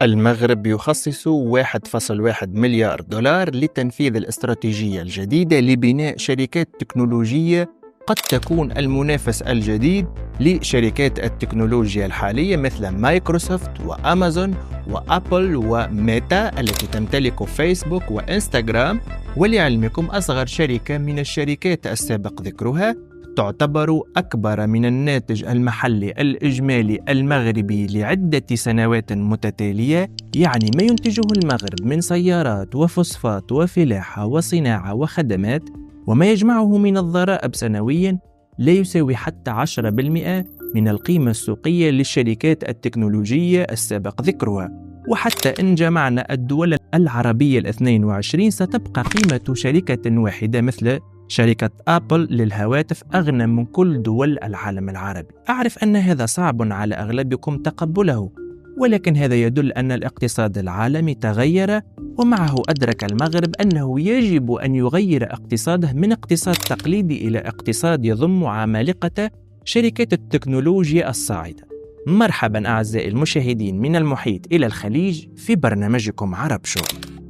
المغرب يخصص 1.1 مليار دولار لتنفيذ الاستراتيجية الجديدة لبناء شركات تكنولوجية قد تكون المنافس الجديد لشركات التكنولوجيا الحالية مثل مايكروسوفت وأمازون وأبل وميتا التي تمتلك فيسبوك وإنستغرام. ولعلمكم أصغر شركة من الشركات السابق ذكرها تعتبر أكبر من الناتج المحلي الإجمالي المغربي لعدة سنوات متتالية، يعني ما ينتجه المغرب من سيارات وفوسفات وفلاحة وصناعة وخدمات وما يجمعه من الضرائب سنويا لا يساوي حتى 10% من القيمة السوقية للشركات التكنولوجية السابق ذكرها. وحتى إن جمعنا الدول العربية 22 ستبقى قيمة شركة واحدة مثل شركة أبل للهواتف أغنى من كل دول العالم العربي. أعرف أن هذا صعب على أغلبكم تقبله، ولكن هذا يدل أن الاقتصاد العالمي تغير، ومعه أدرك المغرب أنه يجب أن يغير اقتصاده من اقتصاد تقليدي إلى اقتصاد يضم عمالقة شركات التكنولوجيا الصاعدة. مرحبا أعزائي المشاهدين من المحيط إلى الخليج في برنامجكم عرب شو.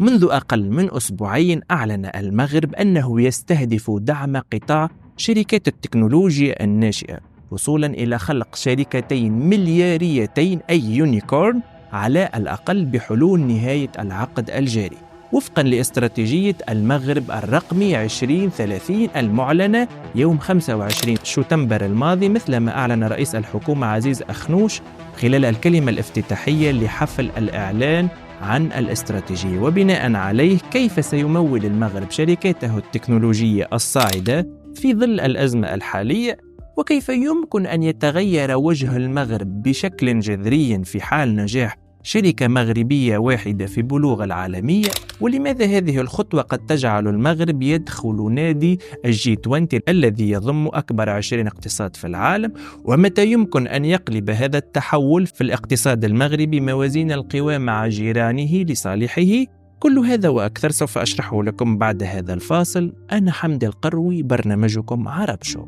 منذ أقل من أسبوعين أعلن المغرب أنه يستهدف دعم قطاع شركات التكنولوجيا الناشئة وصولا إلى خلق شركتين ملياريتين أي يونيكورن على الأقل بحلول نهاية العقد الجاري وفقا لاستراتيجية المغرب الرقمي 2030 المعلنة يوم 25 شتنبر الماضي، مثل ما أعلن رئيس الحكومة عزيز أخنوش خلال الكلمة الافتتاحية لحفل الإعلان عن الاستراتيجية. وبناء عليه كيف سيمول المغرب شركاته التكنولوجية الصاعدة في ظل الأزمة الحالية، وكيف يمكن أن يتغير وجه المغرب بشكل جذري في حال نجاح شركة مغربية واحدة في بلوغ العالمية، ولماذا هذه الخطوة قد تجعل المغرب يدخل نادي الجي 20 الذي يضم أكبر 20 اقتصاد في العالم، ومتى يمكن أن يقلب هذا التحول في الاقتصاد المغربي موازين القوى مع جيرانه لصالحه. كل هذا وأكثر سوف أشرحه لكم بعد هذا الفاصل. أنا حمد القروي، برنامجكم عرب شو.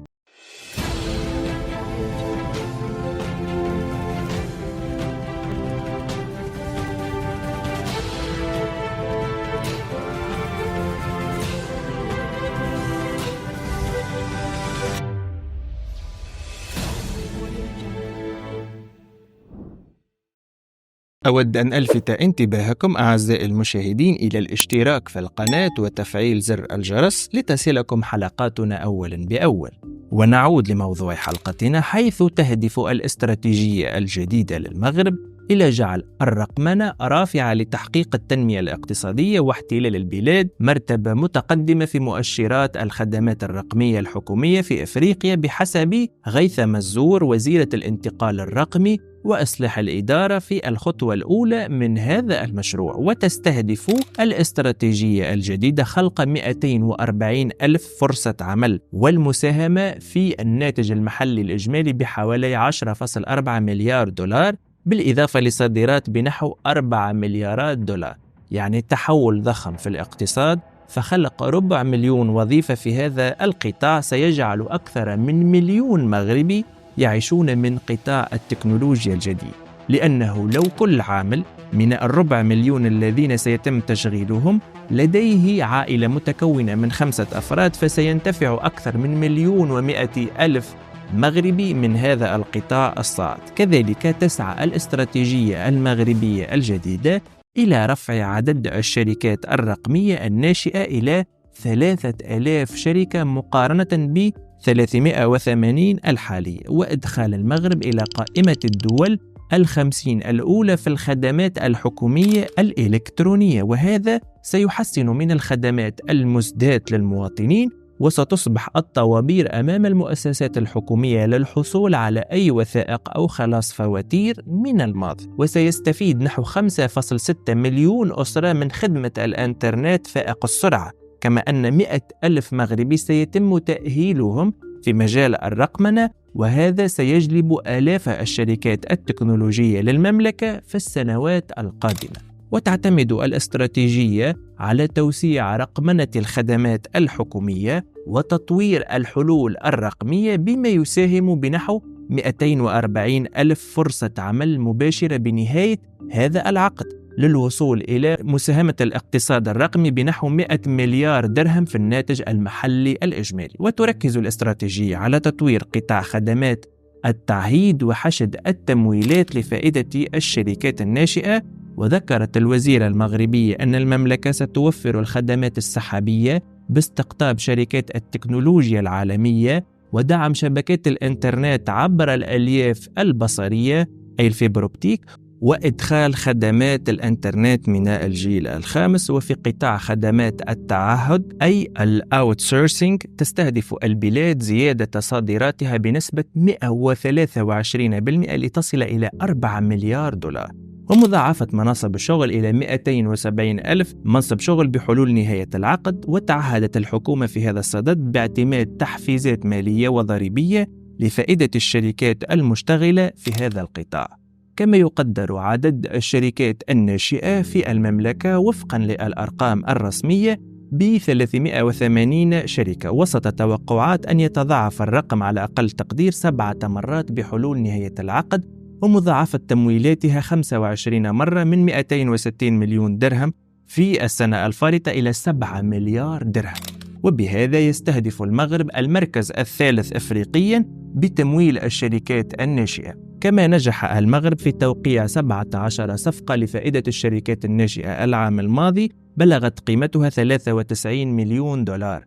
أود أن ألفت انتباهكم أعزائي المشاهدين إلى الاشتراك في القناة وتفعيل زر الجرس لتصلكم حلقاتنا أولا بأول. ونعود لموضوع حلقتنا، حيث تهدف الاستراتيجية الجديدة للمغرب إلى جعل الرقمنة رافعة لتحقيق التنمية الاقتصادية واحتلال البلاد مرتبة متقدمة في مؤشرات الخدمات الرقمية الحكومية في أفريقيا بحسب غيثم الزور وزيرة الانتقال الرقمي وإصلاح الإدارة في الخطوة الأولى من هذا المشروع. وتستهدف الاستراتيجية الجديدة خلق 240 ألف فرصة عمل والمساهمة في الناتج المحلي الإجمالي بحوالي 10.4 مليار دولار، بالإضافة لصادرات بنحو 4 مليارات دولار. يعني تحول ضخم في الاقتصاد، فخلق 400,000 وظيفة في هذا القطاع سيجعل أكثر من 1,000,000 مغربي يعيشون من قطاع التكنولوجيا الجديد، لأنه لو كل عامل من 400,000 الذين سيتم تشغيلهم لديه عائلة متكونة من 5 أفراد، فسينتفع أكثر من 1,100,000 مغربي من هذا القطاع الصاعد. كذلك تسعى الاستراتيجية المغربية الجديدة إلى رفع عدد الشركات الرقمية الناشئة إلى 3,000 شركة مقارنة ب 380 الحالية، وإدخال المغرب إلى قائمة الدول 50 الأولى في الخدمات الحكومية الإلكترونية، وهذا سيحسن من الخدمات المسداة للمواطنين، وستصبح الطوابير أمام المؤسسات الحكومية للحصول على أي وثائق أو خلاص فواتير من الماضي. وسيستفيد نحو 5.6 مليون أسرة من خدمة الإنترنت فائق السرعة، كما أن 100,000 مغربي سيتم تأهيلهم في مجال الرقمنة، وهذا سيجلب آلاف الشركات التكنولوجية للمملكة في السنوات القادمة. وتعتمد الاستراتيجية على توسيع رقمنة الخدمات الحكومية وتطوير الحلول الرقمية بما يساهم بنحو 240 ألف فرصة عمل مباشرة بنهاية هذا العقد، للوصول إلى مساهمة الاقتصاد الرقمي بنحو 100 مليار درهم في الناتج المحلي الإجمالي. وتركز الاستراتيجية على تطوير قطاع خدمات التعهيد وحشد التمويلات لفائدة الشركات الناشئة. وذكرت الوزيرة المغربية أن المملكة ستوفر الخدمات السحابية باستقطاب شركات التكنولوجيا العالمية ودعم شبكات الإنترنت عبر الألياف البصرية أي الفيبروبتيك، وإدخال خدمات الإنترنت من الجيل الخامس. وفي قطاع خدمات التعهد أي الأوتسورسينج تستهدف البلاد زيادة صادراتها بنسبة 123% لتصل إلى 4 مليار دولار، ومضاعفة مناصب الشغل إلى 270 ألف منصب شغل بحلول نهاية العقد. وتعهدت الحكومة في هذا الصدد باعتماد تحفيزات مالية وضريبية لفائدة الشركات المشتغلة في هذا القطاع. كما يقدر عدد الشركات الناشئة في المملكة وفقا للأرقام الرسمية ب 380 شركة، وسط توقعات أن يتضاعف الرقم على أقل تقدير 7 مرات بحلول نهاية العقد، ومضاعفة تمويلاتها 25 مرة من 260 مليون درهم في السنة الفارطة إلى 7 مليار درهم. وبهذا يستهدف المغرب المركز الثالث إفريقياً بتمويل الشركات الناشئة. كما نجح المغرب في توقيع 17 صفقة لفائدة الشركات الناشئة العام الماضي بلغت قيمتها 93 مليون دولار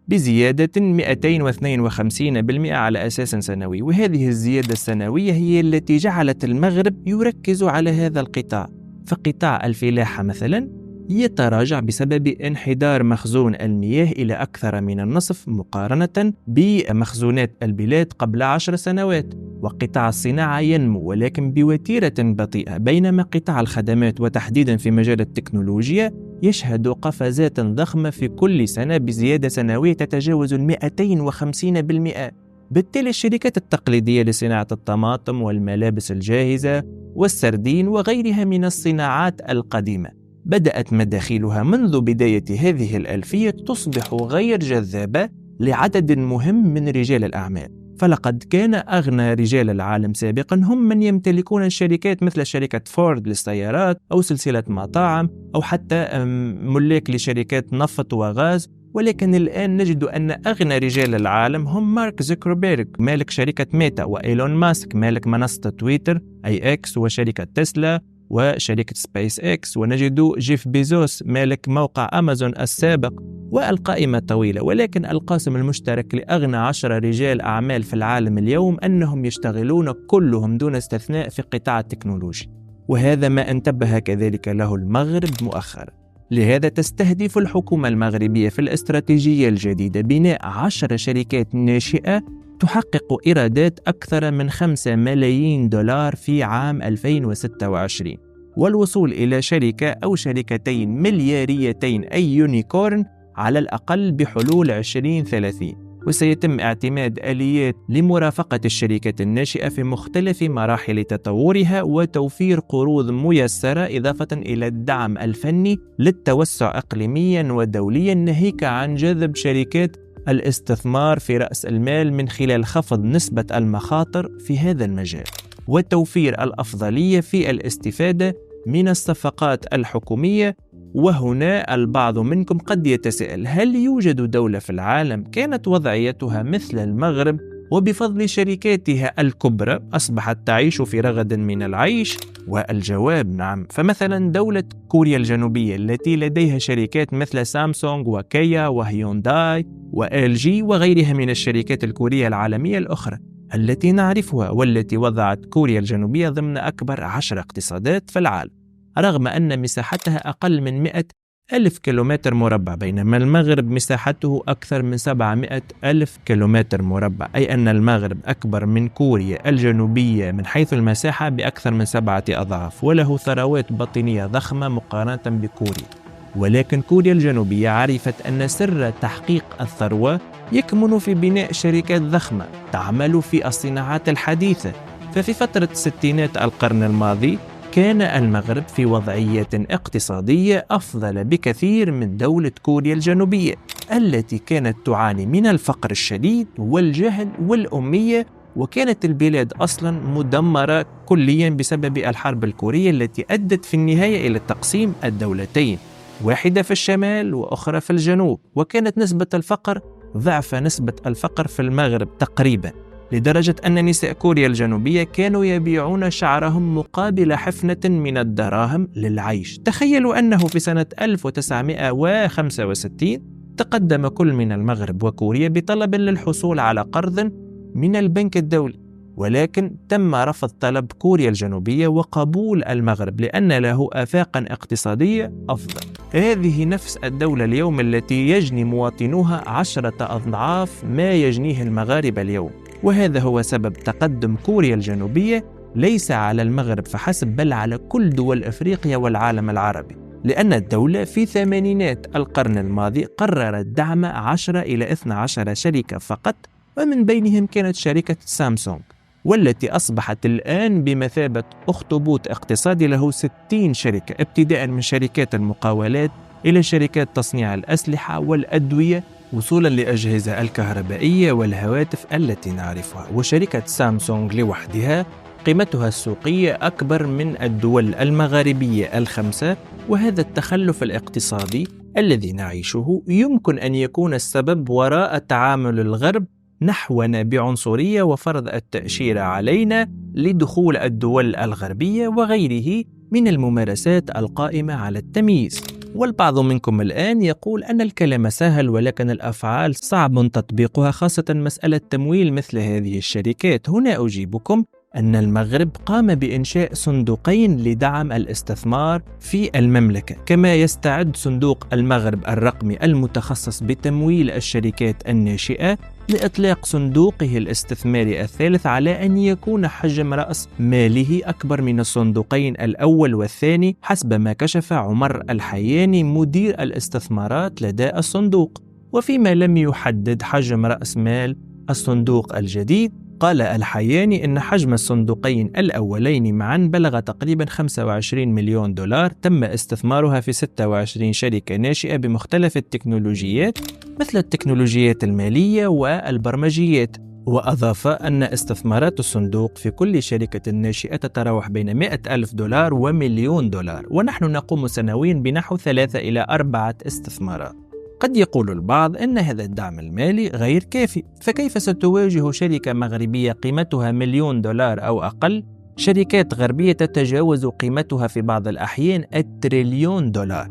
بزيادة 252% على أساس سنوي. وهذه الزيادة السنوية هي التي جعلت المغرب يركز على هذا القطاع. فقطاع الفلاحة مثلا يتراجع بسبب انحدار مخزون المياه إلى أكثر من النصف مقارنة بمخزونات البلاد قبل 10 سنوات. وقطاع الصناعة ينمو ولكن بوتيرة بطيئة، بينما قطاع الخدمات وتحديدا في مجال التكنولوجيا يشهد قفزات ضخمة في كل سنة بزيادة سنوية تتجاوز 250%. بالتالي الشركات التقليدية لصناعة الطماطم والملابس الجاهزة والسردين وغيرها من الصناعات القديمة بدأت مداخيلها منذ بداية هذه الألفية تصبح غير جذابة لعدد مهم من رجال الأعمال. فلقد كان أغنى رجال العالم سابقا هم من يمتلكون الشركات مثل شركة فورد للسيارات أو سلسلة مطاعم أو حتى ملاك لشركات نفط وغاز. ولكن الآن نجد أن أغنى رجال العالم هم مارك زوكربيرغ مالك شركة ميتا، وإيلون ماسك مالك منصة تويتر أي إكس وشركة تسلا وشركة سبيس إكس، ونجد جيف بيزوس مالك موقع أمازون السابق، والقائمة طويلة. ولكن القاسم المشترك لأغنى 10 رجال أعمال في العالم اليوم أنهم يشتغلون كلهم دون استثناء في قطاع التكنولوجيا، وهذا ما انتبه كذلك له المغرب مؤخرا. لهذا تستهدف الحكومة المغربية في الاستراتيجية الجديدة بناء 10 شركات ناشئة تحقق إيرادات أكثر من 5 ملايين دولار في عام 2026، والوصول إلى شركة أو شركتين ملياريتين أي يونيكورن على الأقل بحلول 2030. وسيتم اعتماد آليات لمرافقة الشركات الناشئة في مختلف مراحل تطورها وتوفير قروض ميسرة إضافة إلى الدعم الفني للتوسع إقليميا ودوليا، ناهيك عن جذب شركات الاستثمار في رأس المال من خلال خفض نسبة المخاطر في هذا المجال وتوفير الأفضلية في الاستفادة من الصفقات الحكومية. وهنا البعض منكم قد يتساءل: هل يوجد دولة في العالم كانت وضعيتها مثل المغرب وبفضل شركاتها الكبرى أصبحت تعيش في رغد من العيش؟ والجواب نعم. فمثلا دولة كوريا الجنوبية التي لديها شركات مثل سامسونج وكيا وهيونداي وال جي وغيرها من الشركات الكورية العالمية الأخرى التي نعرفها، والتي وضعت كوريا الجنوبية ضمن أكبر 10 اقتصادات في العالم، رغم أن مساحتها أقل من 100 ألف كيلومتر مربع، بينما المغرب مساحته أكثر من 700 ألف كيلومتر مربع، أي أن المغرب أكبر من كوريا الجنوبية من حيث المساحة بأكثر من 7 أضعاف، وله ثروات باطنية ضخمة مقارنة بكوريا. ولكن كوريا الجنوبية عرفت أن سر تحقيق الثروة يكمن في بناء شركات ضخمة تعمل في الصناعات الحديثة. ففي فترة ستينات القرن الماضي كان المغرب في وضعية اقتصادية أفضل بكثير من دولة كوريا الجنوبية التي كانت تعاني من الفقر الشديد والجهل والأمية، وكانت البلاد أصلا مدمرة كليا بسبب الحرب الكورية التي أدت في النهاية إلى تقسيم الدولتين، واحدة في الشمال وأخرى في الجنوب، وكانت نسبة الفقر ضعف نسبة الفقر في المغرب تقريبا، لدرجة أن نساء كوريا الجنوبية كانوا يبيعون شعرهم مقابل حفنة من الدراهم للعيش. تخيلوا أنه في سنة 1965 تقدم كل من المغرب وكوريا بطلب للحصول على قرض من البنك الدولي، ولكن تم رفض طلب كوريا الجنوبية وقبول المغرب لأن له آفاقا اقتصادية أفضل. هذه نفس الدولة اليوم التي يجني مواطنوها 10 أضعاف ما يجنيه المغاربة اليوم، وهذا هو سبب تقدم كوريا الجنوبية ليس على المغرب فحسب بل على كل دول أفريقيا والعالم العربي، لأن الدولة في ثمانينات القرن الماضي قررت دعم 10 إلى 12 شركة فقط، ومن بينهم كانت شركة سامسونج، والتي أصبحت الآن بمثابة أخطبوط اقتصادي له 60 شركة، ابتداء من شركات المقاولات إلى شركات تصنيع الأسلحة والأدوية وصولا لأجهزة الكهربائية والهواتف التي نعرفها. وشركة سامسونج لوحدها قيمتها السوقية أكبر من الدول المغاربية الخمسة، وهذا التخلف الاقتصادي الذي نعيشه يمكن أن يكون السبب وراء تعامل الغرب نحونا بعنصرية وفرض التأشيرة علينا لدخول الدول الغربية وغيره من الممارسات القائمة على التمييز. والبعض منكم الآن يقول أن الكلام سهل ولكن الأفعال صعب تطبيقها، خاصة مسألة تمويل مثل هذه الشركات. هنا أجيبكم أن المغرب قام بإنشاء صندوقين لدعم الاستثمار في المملكة، كما يستعد صندوق المغرب الرقمي المتخصص بتمويل الشركات الناشئة لإطلاق صندوقه الاستثماري الثالث على أن يكون حجم رأس ماله أكبر من الصندوقين الأول والثاني حسب ما كشف عمر الحياني مدير الاستثمارات لدى الصندوق. وفيما لم يحدد حجم رأس مال الصندوق الجديد، قال الحياني إن حجم الصندوقين الأولين معا بلغ تقريبا 25 مليون دولار، تم استثمارها في 26 شركة ناشئة بمختلف التكنولوجيات مثل التكنولوجيات المالية والبرمجيات. وأضاف أن استثمارات الصندوق في كل شركة ناشئة تتراوح بين 100,000 دولار ومليون دولار، ونحن نقوم سنويا بنحو 3 إلى 4 استثمارات. قد يقول البعض أن هذا الدعم المالي غير كافي، فكيف ستواجه شركة مغربية قيمتها مليون دولار أو أقل شركات غربية تتجاوز قيمتها في بعض الأحيان التريليون دولار؟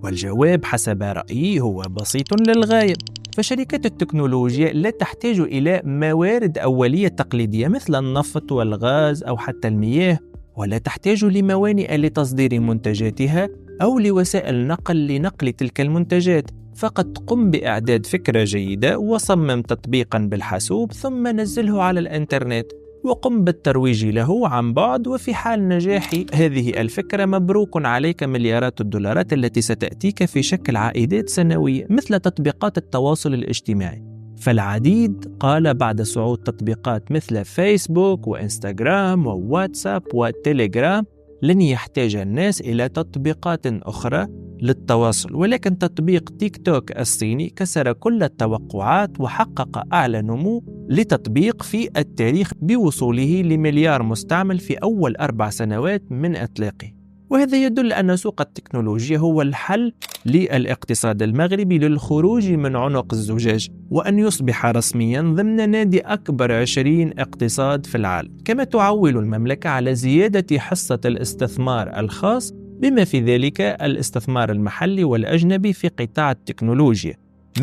والجواب حسب رأيي هو بسيط للغاية، فشركات التكنولوجيا لا تحتاج إلى موارد أولية تقليدية مثل النفط والغاز أو حتى المياه، ولا تحتاج لموانئ لتصدير منتجاتها أو لوسائل نقل لنقل تلك المنتجات. فقط قم بإعداد فكرة جيدة وصمم تطبيقا بالحاسوب ثم نزله على الإنترنت وقم بالترويج له عن بعد، وفي حال نجاح هذه الفكرة مبروك عليك مليارات الدولارات التي ستأتيك في شكل عائدات سنوية مثل تطبيقات التواصل الاجتماعي. فالعديد قال بعد صعود تطبيقات مثل فيسبوك وإنستغرام وواتساب وتليجرام لن يحتاج الناس إلى تطبيقات أخرى للتواصل، ولكن تطبيق تيك توك الصيني كسر كل التوقعات وحقق أعلى نمو لتطبيق في التاريخ بوصوله لمليار مستعمل في أول 4 سنوات من إطلاقه. وهذا يدل أن سوق التكنولوجيا هو الحل للاقتصاد المغربي للخروج من عنق الزجاج وأن يصبح رسميا ضمن نادي أكبر 20 اقتصاد في العالم. كما تعول المملكة على زيادة حصة الاستثمار الخاص بما في ذلك الاستثمار المحلي والأجنبي في قطاع التكنولوجيا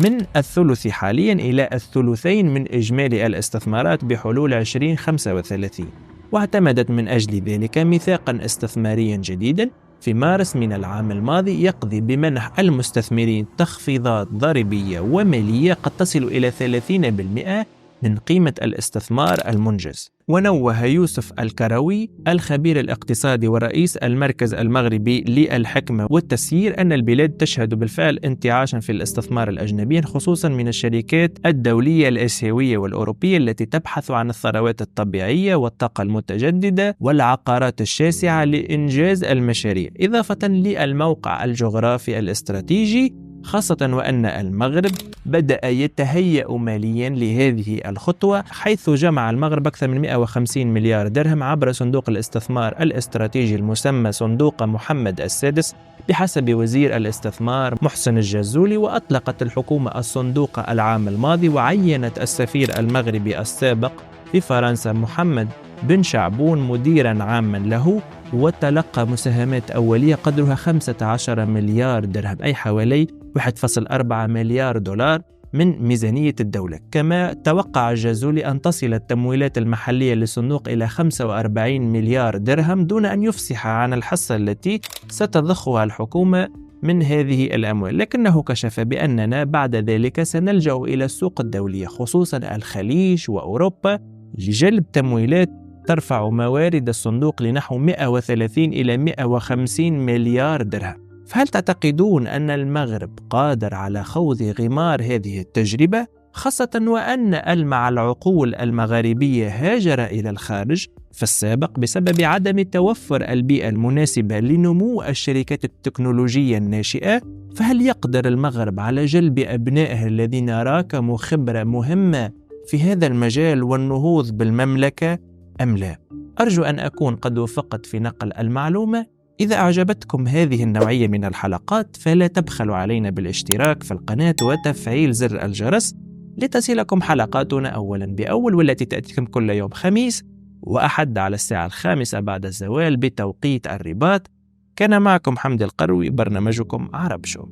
من الثلث حاليا إلى الثلثين من إجمالي الاستثمارات بحلول 2035. واعتمدت من أجل ذلك ميثاقا استثماريا جديدا في مارس من العام الماضي يقضي بمنح المستثمرين تخفيضات ضريبية ومالية قد تصل إلى 30% من قيمة الاستثمار المنجز. ونوه يوسف الكروي الخبير الاقتصادي ورئيس المركز المغربي للحكمة والتسيير أن البلاد تشهد بالفعل انتعاشا في الاستثمار الأجنبي، خصوصا من الشركات الدولية الآسيوية والأوروبية التي تبحث عن الثروات الطبيعية والطاقة المتجددة والعقارات الشاسعة لإنجاز المشاريع، إضافة للموقع الجغرافي الاستراتيجي خاصة وأن المغرب بدأ يتهيأ ماليا لهذه الخطوة، حيث جمع المغرب أكثر من 150 مليار درهم عبر صندوق الاستثمار الاستراتيجي المسمى صندوق محمد السادس بحسب وزير الاستثمار محسن الجازولي. وأطلقت الحكومة الصندوق العام الماضي، وعينت السفير المغربي السابق في فرنسا محمد بن شعبون مديرا عاما له، وتلقى مساهمات أولية قدرها 15 مليار درهم، أي حوالي 1.4 مليار دولار من ميزانية الدولة. كما توقع الجازولي أن تصل التمويلات المحلية للصندوق إلى 45 مليار درهم، دون أن يفصح عن الحصة التي ستضخها الحكومة من هذه الأموال. لكنه كشف بأننا بعد ذلك سنلجأ إلى السوق الدولية، خصوصا الخليج وأوروبا، لجلب تمويلات ترفع موارد الصندوق لنحو 130 إلى 150 مليار درهم. فهل تعتقدون أن المغرب قادر على خوض غمار هذه التجربة، خاصة وأن ألمع العقول المغاربية هاجر إلى الخارج في السابق بسبب عدم توفر البيئة المناسبة لنمو الشركات التكنولوجية الناشئة؟ فهل يقدر المغرب على جلب أبنائه الذين راكموا خبرة مهمة في هذا المجال والنهوض بالمملكة أم لا؟ أرجو أن أكون قد وفقت في نقل المعلومة. إذا أعجبتكم هذه النوعية من الحلقات فلا تبخلوا علينا بالاشتراك في القناة وتفعيل زر الجرس لتصلكم حلقاتنا أولا بأول، والتي تأتيكم كل يوم خميس وأحد على الساعة 5 بعد الزوال بتوقيت الرباط. كان معكم حمد القروي، برنامجكم عرب شو.